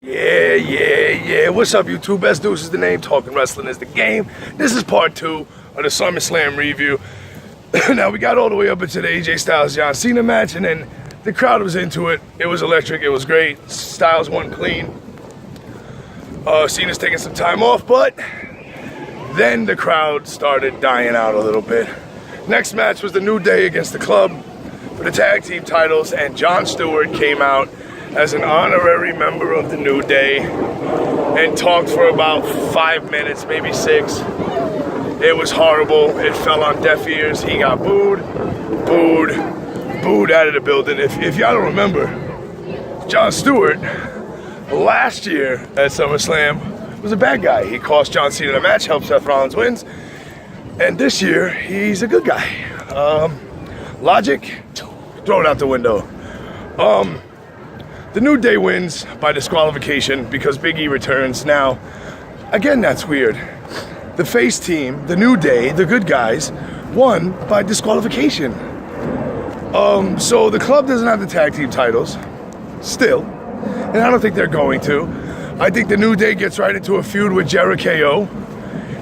Yeah. What's up, YouTube? Best Deuce is the name. Talking wrestling is the game. This is part 2 of the Summerslam review. Now, we got all the way up into the AJ Styles-John Cena match, and then the crowd was into it. It was electric. It was great. Styles won clean. Cena's taking some time off, but then the crowd started dying out a little bit. Next match was the New Day against the Club for the tag team titles, and Jon Stewart came out as an honorary member of the New Day and talked for about 5 minutes, maybe 6. It was horrible. It fell on deaf ears. He got booed out of the building. If y'all don't remember, Jon Stewart last year at SummerSlam was a bad guy. He cost John Cena the match, helped Seth Rollins wins, and this year he's a good guy. Logic, throw it out the window. The New Day wins by disqualification because Big E returns. Now, again, that's weird. The face team, the New Day, the good guys, won by disqualification. So the Club doesn't have the tag team titles, still, and I don't think they're going to. I think the New Day gets right into a feud with Jericho,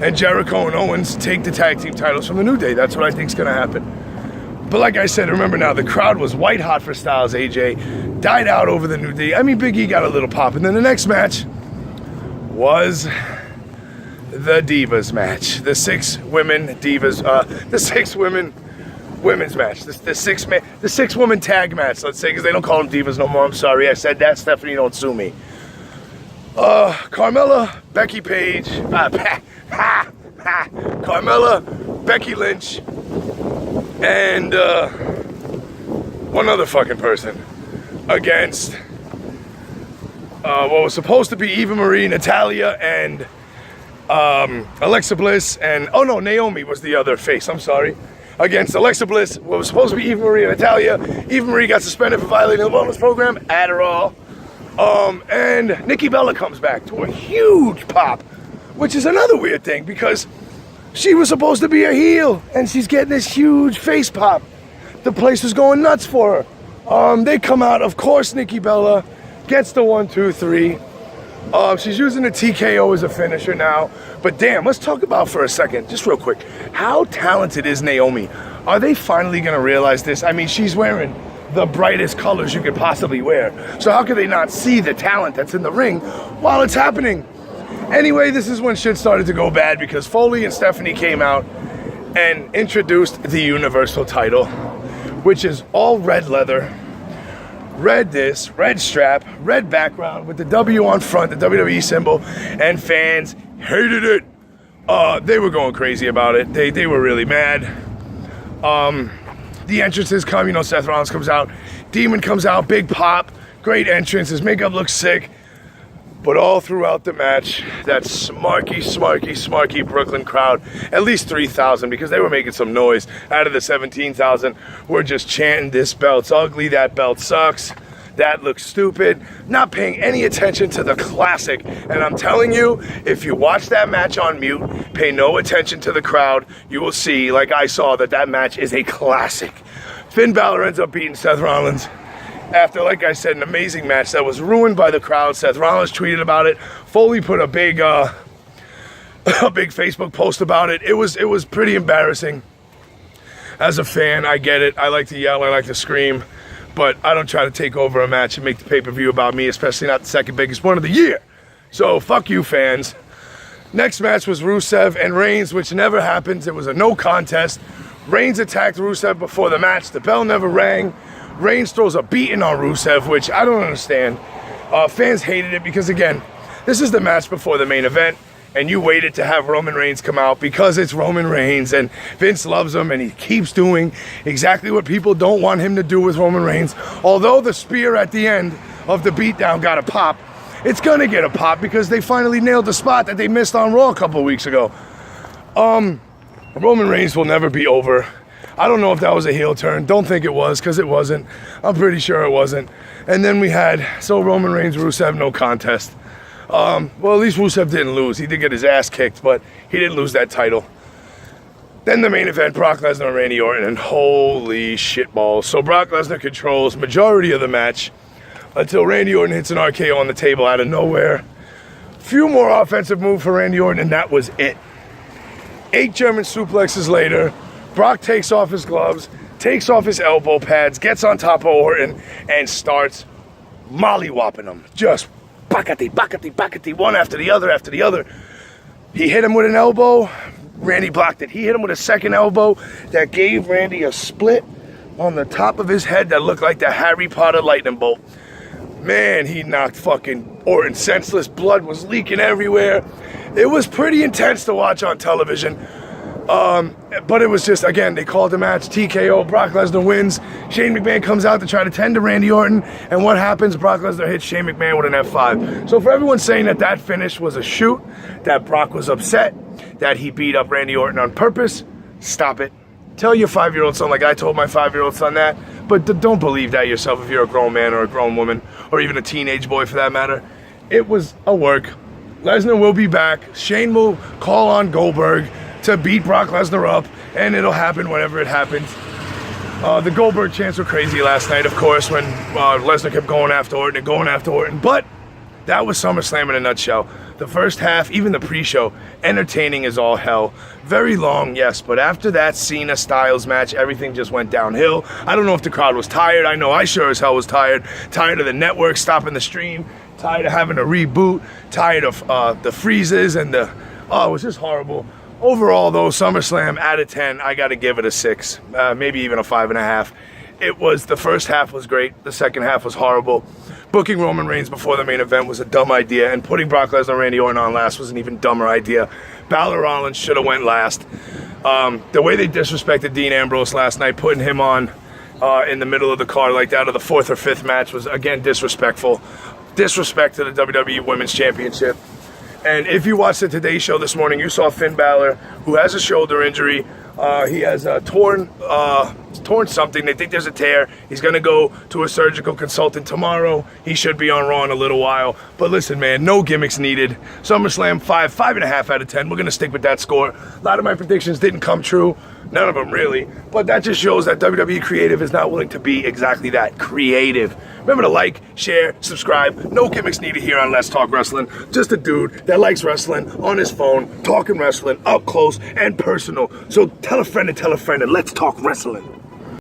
and Jericho and Owens take the tag team titles from the New Day. That's what I think is going to happen. But like I said, remember now, the crowd was white hot for Styles. AJ died out over the New Day. I mean, Big E got a little pop. And then the next match was the Divas match. The 6 women Divas, the 6 women's match. The 6 woman tag match, let's say, because they don't call them Divas no more. I'm sorry, I said that. Stephanie, don't sue me. Carmella, Becky Page, Carmella, Becky Lynch, and one other fucking person against what was supposed to be Eva Marie, Natalia, and Alexa Bliss, and oh no, Naomi was the other face, I'm sorry, against Alexa Bliss, what was supposed to be Eva Marie and Natalia. Eva Marie got suspended for violating the wellness program, Adderall, and Nikki Bella comes back to a huge pop, which is another weird thing because she was supposed to be a heel, and she's getting this huge face pop. The place was going nuts for her. They come out, of course, Nikki Bella gets the 1, 2, 3. She's using the TKO as a finisher now. But damn, let's talk about for a second, just real quick, how talented is Naomi? Are they finally gonna realize this? I mean, she's wearing the brightest colors you could possibly wear. So how could they not see the talent that's in the ring while it's happening? Anyway, this is when shit started to go bad because Foley and Stephanie came out and introduced the Universal title, which is all red leather, red this, red strap, red background with the W on front, the WWE symbol, and fans hated it. They were going crazy about it. They were really mad. The entrances come, you know, Seth Rollins comes out, Demon comes out, big pop, great entrance, his makeup looks sick. But all throughout the match, that smarky Brooklyn crowd, at least 3,000, because they were making some noise out of the 17,000, were just chanting, this belt's ugly, that belt sucks, that looks stupid, not paying any attention to the classic. And I'm telling you, if you watch that match on mute, pay no attention to the crowd, you will see, like I saw, that match is a classic. Finn Balor ends up beating Seth Rollins after, like I said, an amazing match that was ruined by the crowd. Seth Rollins tweeted about it. Foley put a big Facebook post about it. It was pretty embarrassing. As a fan, I get it. I like to yell, I like to scream, but I don't try to take over a match and make the pay-per-view about me, especially not the second biggest one of the year. So fuck you, fans. Next match was Rusev and Reigns, which never happens. It was a no contest. Reigns attacked Rusev before the match. The bell never rang. Reigns throws a beating on Rusev, which I don't understand. Fans hated it because, again, this is the match before the main event, and you waited to have Roman Reigns come out because it's Roman Reigns, and Vince loves him, and he keeps doing exactly what people don't want him to do with Roman Reigns. Although the spear at the end of the beatdown got a pop, it's going to get a pop because they finally nailed the spot that they missed on Raw a couple of weeks ago. Roman Reigns will never be over. I don't know if that was a heel turn. Don't think it was, because it wasn't. I'm pretty sure it wasn't. And then we had, Roman Reigns, Rusev, no contest. Well, at least Rusev didn't lose. He did get his ass kicked, but he didn't lose that title. Then the main event, Brock Lesnar and Randy Orton, and holy shitballs. So Brock Lesnar controls majority of the match. until Randy Orton hits an RKO on the table out of nowhere. Few more offensive moves for Randy Orton, and that was it. 8 German suplexes later, Brock takes off his gloves, takes off his elbow pads, gets on top of Orton, and starts mollywopping him. Just bakati, one after the other. He hit him with an elbow, Randy blocked it. He hit him with a second elbow that gave Randy a split on the top of his head that looked like the Harry Potter lightning bolt. Man, he knocked fucking Orton senseless. Blood was leaking everywhere. It was pretty intense to watch on television. But it was just, again, they called the match TKO. Brock Lesnar wins. Shane McMahon comes out to try to tend to Randy Orton. And what happens? Brock Lesnar hits Shane McMahon with an F5. So for everyone saying that that finish was a shoot, that Brock was upset, that he beat up Randy Orton on purpose, stop it. Tell your 5-year-old son like I told my 5-year-old son that. But don't believe that yourself if you're a grown man or a grown woman, or even a teenage boy for that matter. It was a work. Lesnar will be back. Shane will call on Goldberg to beat Brock Lesnar up, and it'll happen whenever it happens. The Goldberg chants were crazy last night, of course, when Lesnar kept going after Orton. But that was SummerSlam in a nutshell. The first half, even the pre-show, entertaining as all hell. Very long, yes, but after that Cena-Styles match, everything just went downhill. I don't know if the crowd was tired. I know I sure as hell was tired. Tired of the network stopping the stream. Tired of having to reboot. Tired of the freezes and the... Oh, it was just horrible. Overall, though, SummerSlam, out of 10, I got to give it a 6. Maybe even a 5.5. It was, the first half was great. The second half was horrible. Booking Roman Reigns before the main event was a dumb idea, and putting Brock Lesnar and Randy Orton on last was an even dumber idea. Balor Rollins should have went last. The way they disrespected Dean Ambrose last night, putting him on in the middle of the card like that, or the 4th or 5th match, was, again, disrespectful. Disrespect to the WWE Women's Championship. And if you watched the Today Show this morning, you saw Finn Balor, who has a shoulder injury. He has a torn something. They think there's a tear. He's going to go to a surgical consultant tomorrow. He should be on Raw in a little while. But listen, man, no gimmicks needed. SummerSlam 5.5 out of 10. We're going to stick with that score. A lot of my predictions didn't come true. None of them really. But that just shows that WWE Creative is not willing to be exactly that, creative. Remember to like, share, subscribe. No gimmicks needed here on Let's Talk Wrestling. Just a dude that likes wrestling on his phone, talking wrestling up close and personal. So tell a friend and let's talk wrestling.